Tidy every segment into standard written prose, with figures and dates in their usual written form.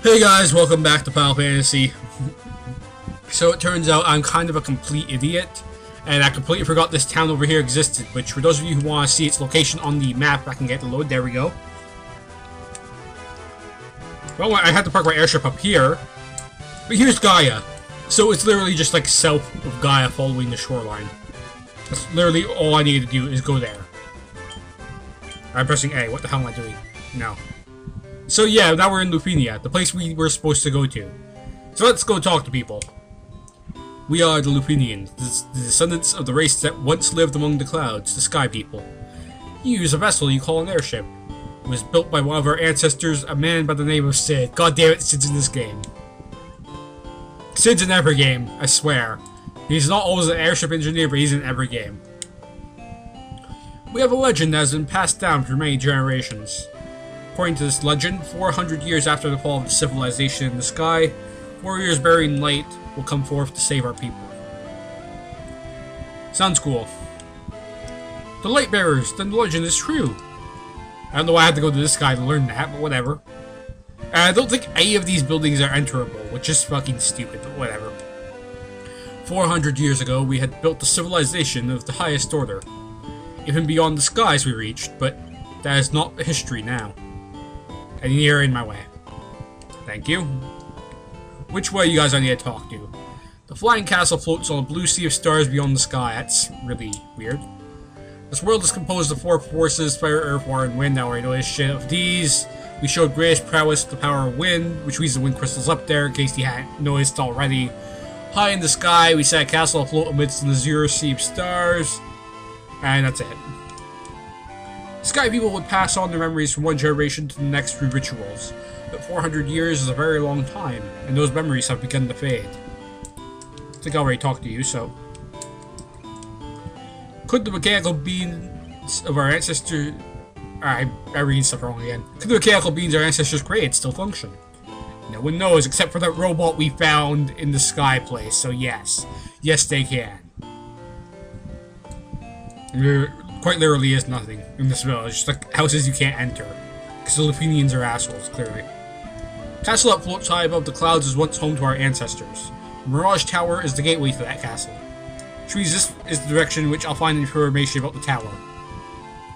Hey guys, welcome back to Final Fantasy. So it turns out I'm kind of a complete idiot, and I completely forgot this town over here existed, which for those of you who want to see its location on the map, I can get the load. There we go. Well, I had to park my airship up here, but here's Gaia. So it's literally just like south of Gaia following the shoreline. That's literally all I need to do is go there. I'm pressing A. What the hell am I doing? No. So yeah, now we're in Lufenia, the place we were supposed to go to. So let's go talk to people. We are the Lufenians, the descendants of the race that once lived among the clouds, the Sky People. You use a vessel you call an airship. It was built by one of our ancestors, a man by the name of Sid. God damn it, Sid's in this game. Sid's in every game, I swear. He's not always an airship engineer, but he's in every game. We have a legend that has been passed down for many generations. According to this legend, 400 years after the fall of the civilization in the sky, warriors buried in light will come forth to save our people. Sounds cool. The light bearers, then the legend is true. I don't know why I had to go to this guy to learn that, but whatever. And I don't think any of these buildings are enterable, which is fucking stupid, but whatever. 400 years ago, we had built the civilization of the highest order. Even beyond the skies we reached, but that is not history now. And you're in my way. Thank you. Which way you guys I need to talk to? The flying castle floats on a blue sea of stars beyond the sky. That's really weird. This world is composed of four forces: fire, earth, water, and wind. I already know this shit. Of these, we showed greatest prowess the power of wind, which means the wind crystals up there, in case you hadn't noticed already. High in the sky, we set a castle afloat amidst an azure sea of stars. And that's it. Sky People would pass on their memories from one generation to the next through rituals, but 400 years is a very long time, and those memories have begun to fade. I think I already talked to you, so... Could the mechanical beings of our ancestors... I read stuff wrong again. Could the mechanical beings our ancestors created still function? No one knows, except for that robot we found in the sky place, so yes. Yes, they can. There quite literally is nothing in this village, just like houses you can't enter. Because the Lufenians are assholes, clearly. Castle that floats high above the clouds is once home to our ancestors. The Mirage Tower is the gateway to that castle. Which means this is the direction in which I'll find information about the tower.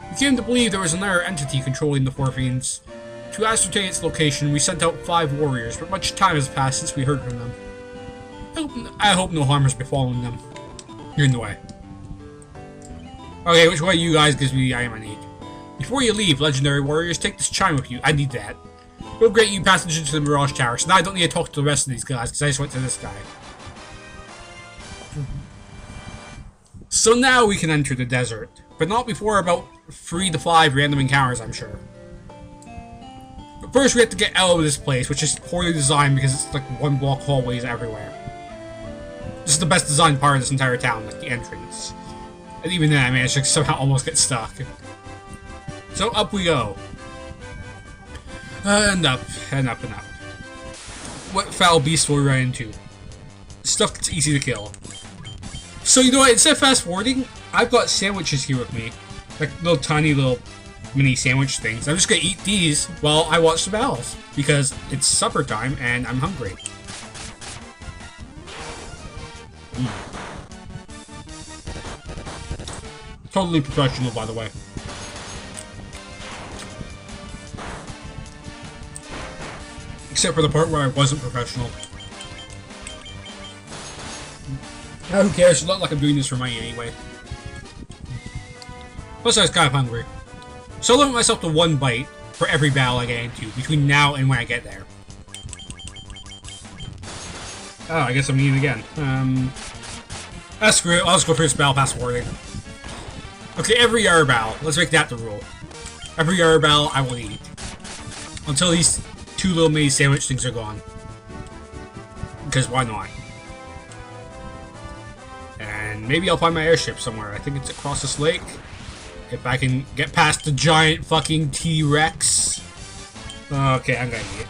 We came to believe there was another entity controlling the four fiends. To ascertain its location, we sent out 5 warriors, but much time has passed since we heard from them. I hope no harm has befallen them. You're in the way. Okay, which way you guys gives me the item I need. Before you leave, legendary warriors, take this chime with you. I need that. It'll grant you passage into the Mirage Tower, so now I don't need to talk to the rest of these guys, because I just went to this guy. So now we can enter the desert, but not before about 3 to 5 random encounters, I'm sure. But first we have to get out of this place, which is poorly designed because it's like one block hallways everywhere. This is the best designed part of this entire town, like the entrance. And even then I managed to somehow almost get stuck. So up we go. And up, and up, and up. What foul beast will we run into? Stuff that's easy to kill. So you know what, instead of fast forwarding, I've got sandwiches here with me. Like little tiny little mini sandwich things. I'm just gonna eat these while I watch the battles. Because it's supper time and I'm hungry. Totally professional, by the way. Except for the part where I wasn't professional. Who cares? It's not like I'm doing this for money anyway. Plus, I was kind of hungry. So I'll limit myself to 1 bite for every battle I get into between now and when I get there. Oh, I guess I'm eating again. Screw it. I'll just go for this battle fast forwarding. Okay, every Yara battle. Let's make that the rule. Every Yara battle I will eat. Until these 2 little mini sandwich things are gone. Because why not? And maybe I'll find my airship somewhere. I think it's across this lake. If I can get past the giant fucking T-Rex. Okay, I'm gonna eat it.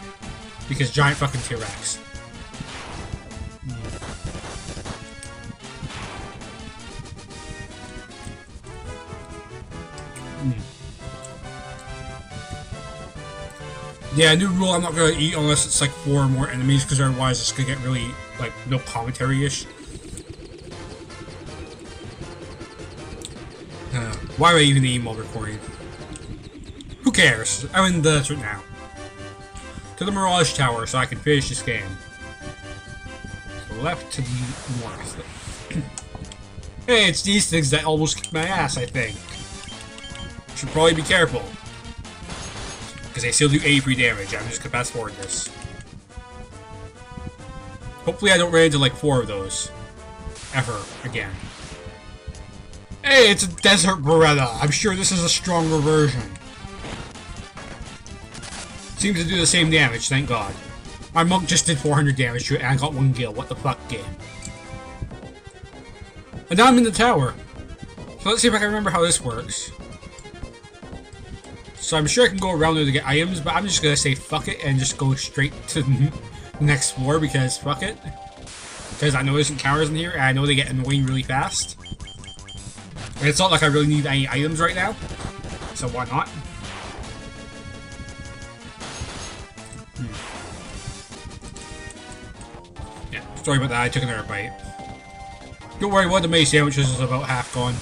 Because giant fucking T-Rex. Yeah, new rule, I'm not gonna eat unless it's like 4 or more enemies, because otherwise it's gonna get really, like, no commentary-ish. Why would I even eat while recording? Who cares? I'm in the desert now. To the Mirage Tower so I can finish this game. So left to the north. Hey, it's these things that almost kicked my ass, I think. Should probably be careful. Because they still do 83 damage. I'm just gonna fast forward this. Hopefully I don't run into like 4 of those. Ever. Again. Hey, it's a Desert Beretta. I'm sure this is a stronger version. Seems to do the same damage, thank God. My monk just did 400 damage to it and I got 1 gil. What the fuck, game? And now I'm in the tower. So let's see if I can remember how this works. So I'm sure I can go around there to get items, but I'm just gonna say fuck it and just go straight to the next floor because fuck it. Because I know there's encounters in here and I know they get annoying really fast. And it's not like I really need any items right now, so why not? Yeah, sorry about that, I took another bite. Don't worry, one of the main sandwiches is about half gone.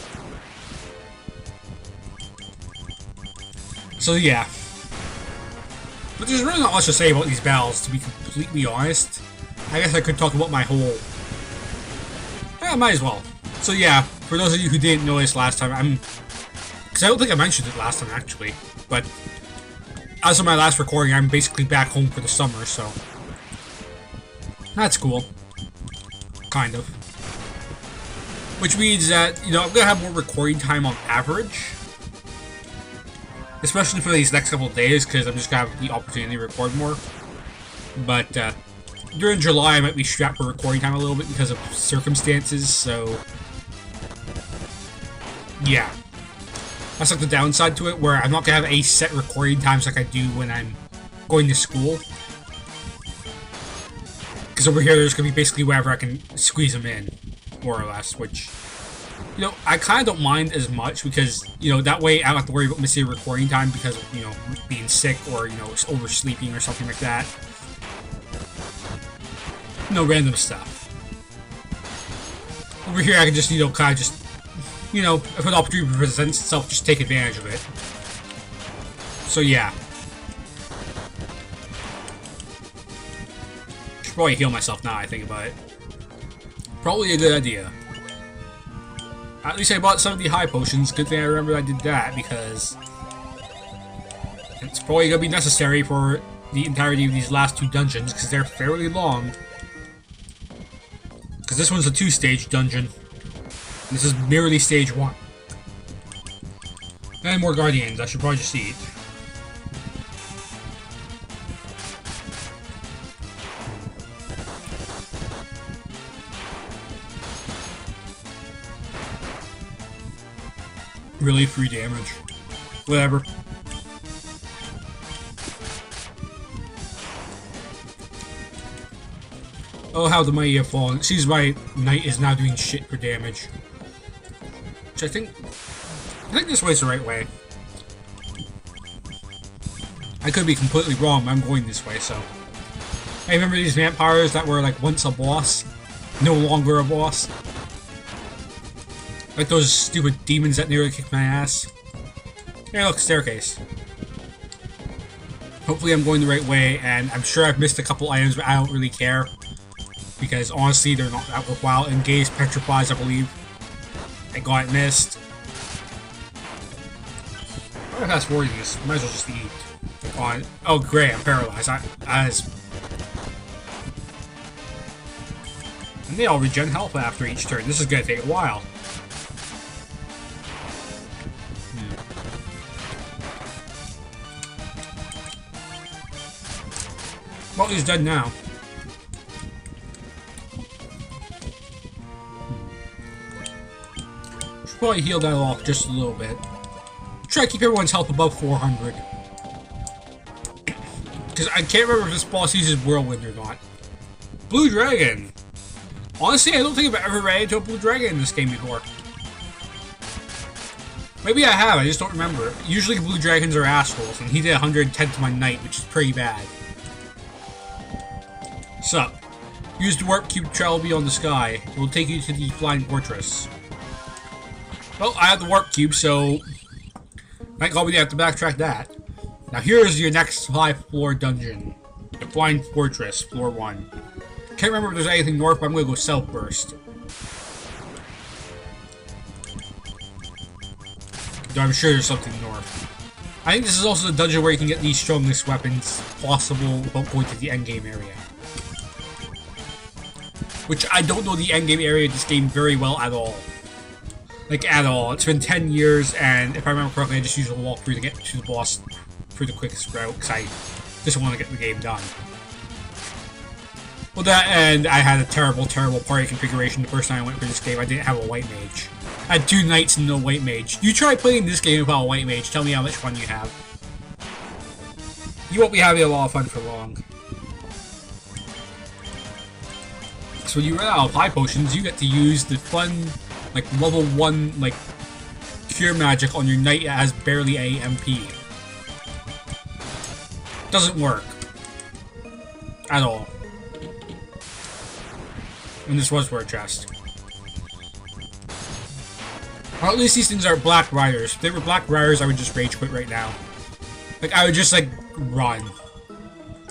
So yeah. But there's really not much to say about these battles, to be completely honest. I guess I could talk about my whole... Yeah, I might as well. So yeah, for those of you who didn't know this last time, because I don't think I mentioned it last time actually, but as of my last recording, I'm basically back home for the summer, so that's cool. Kind of. Which means that, you know, I'm gonna have more recording time on average. Especially for these next couple of days, because I'm just gonna have the opportunity to record more. But, during July, I might be strapped for recording time a little bit because of circumstances, so... yeah. That's like the downside to it, where I'm not gonna have a set recording times like I do when I'm going to school. Because over here, there's gonna be basically wherever I can squeeze them in, more or less, which... you know, I kind of don't mind as much because, you know, that way I don't have to worry about missing a recording time because of, you know, being sick or, you know, oversleeping or something like that. No random stuff. Over here I can just, you know, kind of just, you know, if an opportunity presents itself, just take advantage of it. So yeah. Should probably heal myself now I think about it. Probably a good idea. At least I bought some of the high potions. Good thing I remember I did that, because it's probably going to be necessary for the entirety of these last 2 dungeons, because they're fairly long. Because this one's a 2-stage dungeon. This is merely stage 1. And more guardians. I should probably just eat. Really, 3 damage. Whatever. Oh, how the mighty have fallen. It seems my knight is now doing shit for damage. Which I think this way's the right way. I could be completely wrong, but I'm going this way, so. Hey, remember these vampires that were like once a boss? No longer a boss? Like those stupid demons that nearly kicked my ass. Hey, look, staircase. Hopefully I'm going the right way, and I'm sure I've missed a couple items, but I don't really care. Because honestly, they're not that worthwhile. Engaged petrifies, I believe. Thank God I missed. I'm gonna fast forward this. Might as well just eat. Oh, great, I'm paralyzed. And they all regen health after each turn. This is gonna take a while. Well, he's dead now. Should probably heal that off just a little bit. Try to keep everyone's health above 400. Because I can't remember if this boss uses Whirlwind or not. Blue Dragon! Honestly, I don't think I've ever ran into a Blue Dragon in this game before. Maybe I have, I just don't remember. Usually blue dragons are assholes, and he did 110 to my knight, which is pretty bad. Sup? Use the warp cube to travel beyond the sky. It will take you to the flying fortress. Well, I have the warp cube, so might probably have to backtrack that. Now here's your next 5-floor dungeon. The flying fortress, floor 1. Can't remember if there's anything north, but I'm gonna go south first. Though I'm sure there's something north. I think this is also the dungeon where you can get the strongest weapons possible without going to the endgame area. Which I don't know the endgame area of this game very well at all. Like, at all. It's been 10 years, and if I remember correctly, I just used a walkthrough to get to the boss through the quickest route, because I just want to get the game done. Well, that and I had a terrible, terrible party configuration the first time I went through this game. I didn't have a white mage. I had 2 knights and no white mage. You try playing this game without a white mage, tell me how much fun you have. You won't be having a lot of fun for long. So when you run out of high potions, you get to use the fun, like, level 1, like, cure magic on your knight that has barely any MP. Doesn't work. At all. And this was for a chest. Or at least these things are Black Riders. If they were Black Riders, I would just rage quit right now. Like, I would just, like, run.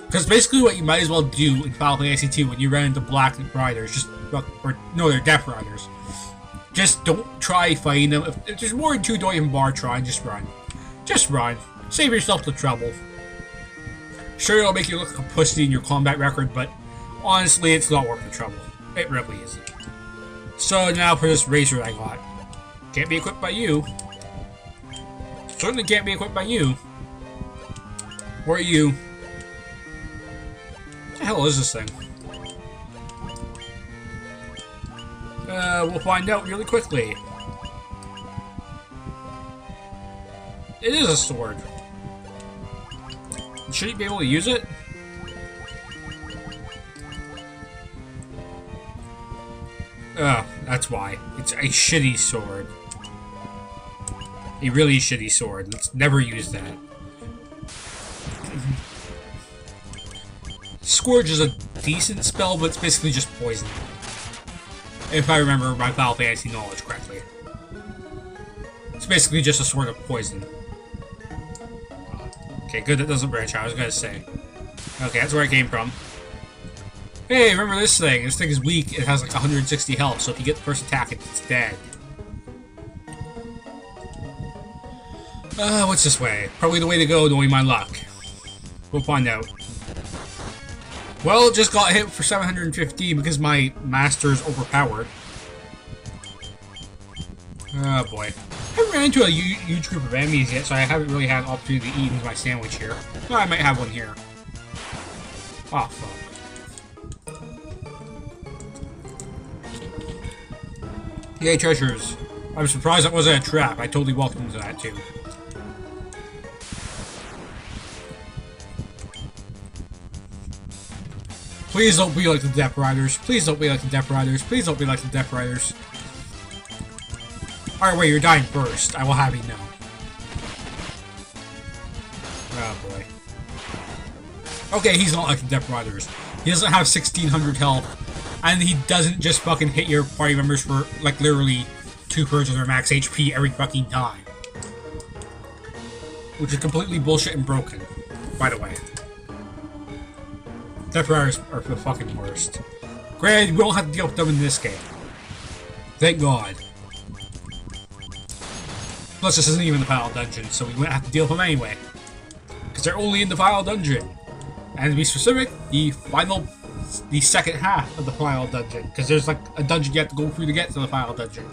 Because basically what you might as well do in Final Fantasy 2 when you run into Black Riders, just, or, no, they're Death Riders. Just don't try fighting them. If there's more than 2, don't even bother trying, just run. Just run. Save yourself the trouble. Sure, it'll make you look like a pussy in your combat record, but honestly, it's not worth the trouble. It really isn't. So now for this razor I got. Can't be equipped by you. Certainly can't be equipped by you. Or you. What the hell is this thing? We'll find out really quickly. It is a sword. Should you be able to use it? Oh, that's why. It's a shitty sword. A really shitty sword. Let's never use that. Scourge is a decent spell, but it's basically just poison. If I remember my Final Fantasy knowledge correctly. It's basically just a sword of poison. Okay, good that doesn't branch out, I was gonna say. Okay, that's where I came from. Hey, remember this thing? This thing is weak, it has like 160 health, so if you get the first attack, it's dead. What's this way? Probably the way to go, knowing my luck. We'll find out. Well, just got hit for 715 because my master is overpowered. Oh boy. I haven't ran into a huge group of enemies yet, so I haven't really had an opportunity to eat into my sandwich here. Well, I might have one here. Oh, fuck. Yay, treasures. I'm surprised that wasn't a trap. I totally walked into that, too. Please don't be like the Death Riders. Please don't be like the Death Riders. Please don't be like the Death Riders. Alright, wait, you're dying first. I will have you know. Oh, boy. Okay, he's not like the Death Riders. He doesn't have 1600 health. And he doesn't just fucking hit your party members for, like, literally 2/3 of their max HP every fucking time. Which is completely bullshit and broken, by the way. Death Riders are the fucking worst. Granted, we don't have to deal with them in this game. Thank God. Plus, this isn't even the final dungeon, so we wouldn't have to deal with them anyway. Because they're only in the final dungeon. And to be specific, the second half of the final dungeon. Because there's like a dungeon you have to go through to get to the final dungeon.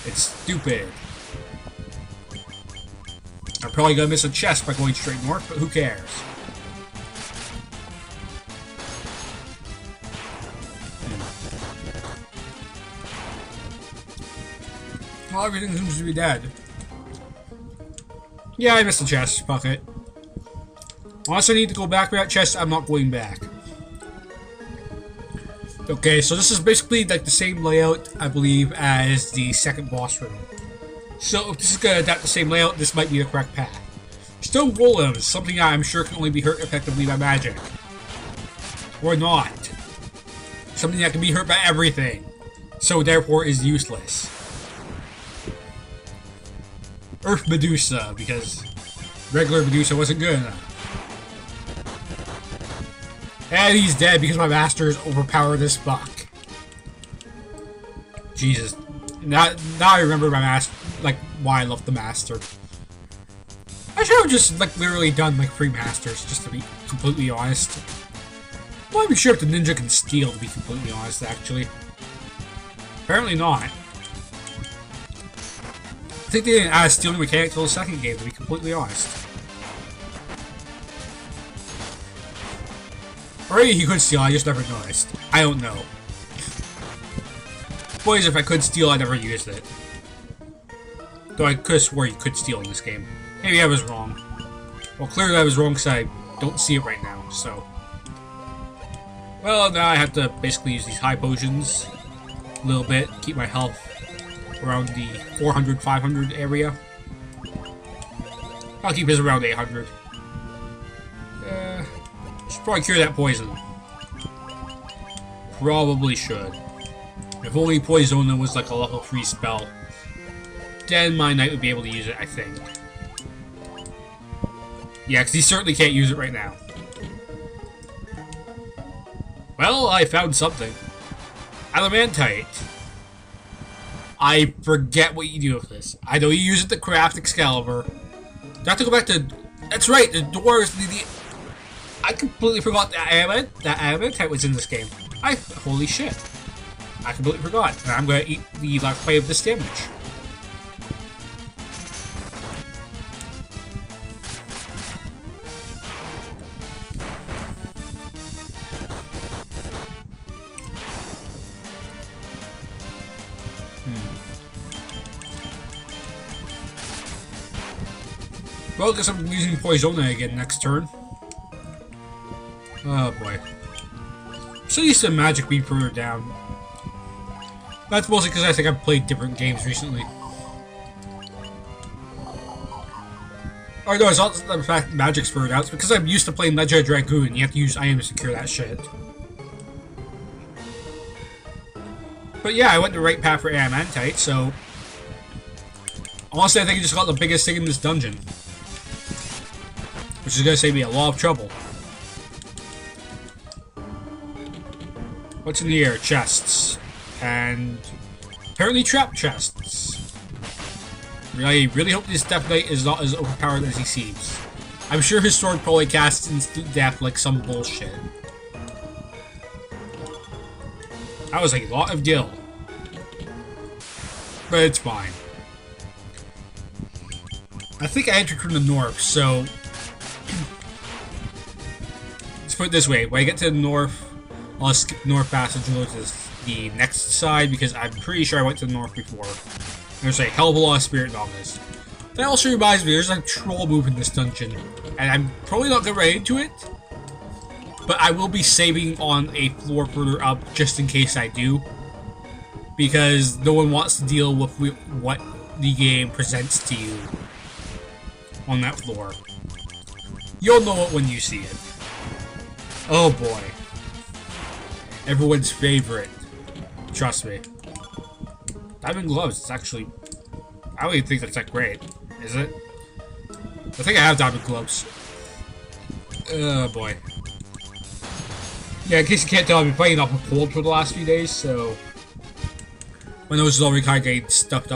It's stupid. I'm probably gonna miss a chest by going straight north, but who cares? Well, everything seems to be dead. Yeah, I missed the chest. Fuck it. Unless I need to go back for that chest, I'm not going back. Okay, so this is basically like the same layout, I believe, as the second boss room. So if this is going to adapt the same layout, this might be the correct path. Stone golems, something I'm sure can only be hurt effectively by magic. Or not. Something that can be hurt by everything. So therefore is useless. Earth Medusa, because regular Medusa wasn't good enough. And he's dead because my masters overpower this buck. Jesus. Now I remember my master, like, why I love the master. I should have just, like, literally done, like, 3 masters, just to be completely honest. I'm not even sure if the ninja can steal, to be completely honest, actually. Apparently not. I think they didn't add a stealing mechanic till the second game, to be completely honest. Or maybe he could steal, I just never noticed. I don't know. Boys, if I could steal, I never used it. Though I could have swore you could steal in this game. Maybe I was wrong. Well, clearly I was wrong because I don't see it right now, so... Well, now I have to basically use these high potions a little bit, keep my health around the 400, 500 area. I'll keep his around 800. Should probably cure that poison. Probably should. If only Poison was like a level 3 spell, then my knight would be able to use it, I think. Yeah, because he certainly can't use it right now. Well, I found something. Adamantite. I forget what you do with this. I know you use it to craft Excalibur. Do I have to go back to... That's right, the doors... I completely forgot that Adamantite was in this game. Holy shit. I completely forgot. And I'm going to eat the last bite of this damage. Well, I guess I'm using Poisona again next turn. Oh boy. I'm so used to magic being further down. That's mostly because I think I've played different games recently. Or no, it's not the fact magic's further down. It's because I'm used to playing Legend of Dragoon. You have to use items to cure that shit. But yeah, I went the right path for Adamantite, so... Honestly, I think I just got the biggest thing in this dungeon. Which is going to save me a lot of trouble. What's in the air? Chests. And... apparently trap chests. I really hope this Death Knight is not as overpowered as he seems. I'm sure his sword probably casts instant death like some bullshit. That was a lot of gil. But it's fine. I think I entered from the north, so... Let's put it this way. When I get to the north, I'll skip the north passage and go to the next side, because I'm pretty sure I went to the north before. There's a hell of a lot of spirit novices. That also reminds me, there's a troll move in this dungeon. And I'm probably not going to run into it. But I will be saving on a floor further up, just in case I do. Because no one wants to deal with what the game presents to you on that floor. You'll know it when you see it. Oh boy. Everyone's favorite. Trust me. Diamond gloves, it's actually... I don't even think that's that great. Is it? I think I have diamond gloves. Oh boy. Yeah, in case you can't tell, I've been playing off a cold for the last few days, so... My nose is already kind of getting stuffed up.